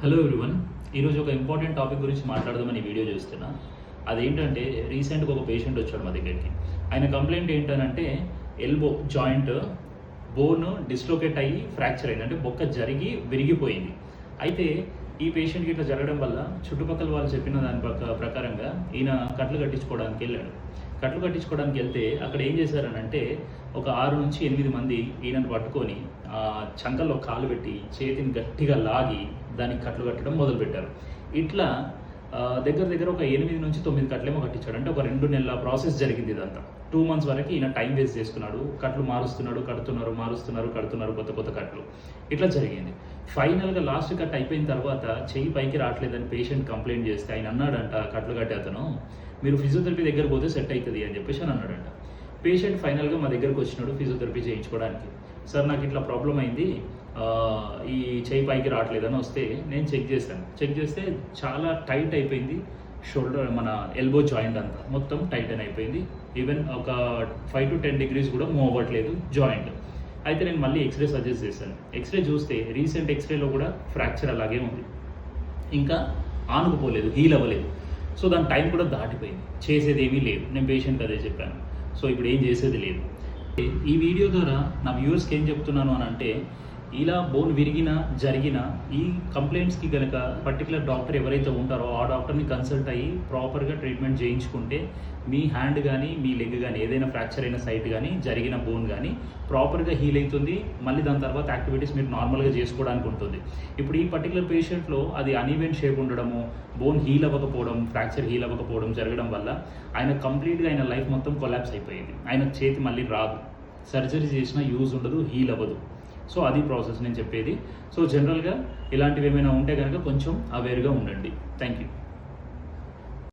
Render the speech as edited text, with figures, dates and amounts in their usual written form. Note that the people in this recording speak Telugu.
Hello everyone. ఈరోజు ఒక ఇంపార్టెంట్ టాపిక్ గురించి మాట్లాడదామని వీడియో చూస్తున్నా. అదేంటంటే రీసెంట్గా ఒక పేషెంట్ వచ్చాడు మా దగ్గరికి. ఆయన కంప్లైంట్ ఏంటంటే ఎల్బో జాయింట్ బోన్ డిస్లోకేట్ అయ్యి ఫ్రాక్చర్ అయింది, అంటే బొక్క జరిగి విరిగిపోయింది. అయితే ఈ పేషెంట్కి ఇట్లా జరగడం వల్ల చుట్టుపక్కల వాళ్ళు చెప్పిన దాని ప్రకారంగా ఈయన కట్లు కట్టించుకోవడానికి వెళ్ళాడు. కట్లు కట్టించుకోవడానికి వెళ్తే అక్కడ ఏం చేశారనంటే ఒక 6 నుంచి 8 మంది ఈయనను పట్టుకొని చంకల్లో కాలు పెట్టి చేతిని గట్టిగా లాగి దానికి కట్లు కట్టడం మొదలుపెట్టారు. ఇట్లా దగ్గర ఒక 8 నుంచి 9 కట్లేమో కట్టించాడు. అంటే ఒక 2 నెలల ప్రాసెస్ జరిగింది ఇదంతా. 2 మంత్స్ వరకు ఈయన టైం వేస్ట్ చేసుకున్నాడు. కట్లు మారుస్తున్నాడు, కడుతున్నారు కొత్త కట్లు. ఇట్లా జరిగింది. ఫైనల్గా లాస్ట్ కట్ అయిపోయిన తర్వాత చెయ్యి పైకి రావట్లేదని పేషెంట్ కంప్లైంట్ చేస్తే ఆయన అన్నాడంట, కట్లు కట్టే అతను, మీరు ఫిజియోథెరపీ దగ్గర పోతే సెట్ అవుతుంది అని చెప్పేసి అని అన్నాడంట. పేషెంట్ ఫైనల్గా మా దగ్గరకు వచ్చినాడు ఫిజియోథెరపీ చేయించుకోవడానికి. సార్ నాకు ఇట్లా ప్రాబ్లం అయింది, ఈ చెయ్యి పైకి రావట్లేదని వస్తే నేను చెక్ చేస్తే చాలా టైట్ అయిపోయింది. షోల్డర్ మన ఎల్బో జాయింట్ అంతా మొత్తం టైటన్ అయిపోయింది. ఈవెన్ ఒక 5 to 10 degrees కూడా మూవ్ అవ్వట్లేదు జాయింట్. అయితే నేను మళ్ళీ ఎక్స్రే సజెస్ట్ చేశాను. ఎక్స్రే చూస్తే రీసెంట్ ఎక్స్రేలో కూడా ఫ్రాక్చర్ అలాగే ఉంది, ఇంకా ఆనుకుపోలేదు, హీల్ అవ్వలేదు. సో దాని టైం కూడా దాటిపోయింది, చేసేది ఏమీ లేదు. నేను పేషెంట్కి అదే చెప్పాను. సో ఇప్పుడు ఏం చేసేది లేదు. ఈ వీడియో ద్వారా నా వ్యూవర్స్కి ఏం చెప్తున్నాను అని అంటే, ఇలా బోన్ జరిగిన ఈ కంప్లైంట్స్కి కనుక పర్టికులర్ డాక్టర్ ఎవరైతే ఉంటారో ఆ డాక్టర్ని కన్సల్ట్ అయ్యి ప్రాపర్గా ట్రీట్మెంట్ చేయించుకుంటే మీ హ్యాండ్ కానీ మీ లెగ్ కానీ ఏదైనా ఫ్రాక్చర్ అయిన సైట్ కానీ జరిగిన బోన్ కానీ ప్రాపర్గా హీల్ అవుతుంది. మళ్ళీ దాని తర్వాత యాక్టివిటీస్ మీరు నార్మల్గా చేసుకోవడానికి ఉంటుంది. ఇప్పుడు ఈ పర్టికులర్ పేషెంట్లో అది అన్ఈవెన్ షేప్ ఉండడము, బోన్ హీల్ అవ్వకపోవడం, ఫ్రాక్చర్ హీల్ అవ్వకపోవడం జరగడం వల్ల ఆయన కంప్లీట్గా ఆయన లైఫ్ మొత్తం కొలాప్స్ అయిపోయింది. ఆయన చేతి మళ్ళీ రాదు, సర్జరీ చేసినా యూజ్ ఉండదు, హీల్ అవ్వదు. సో అది ప్రాసెస్ నేను చెప్పేది. సో జనరల్గా ఇలాంటివి ఏమైనా ఉంటే కనుక కొంచెం అవేర్గా ఉండండి. Thank you.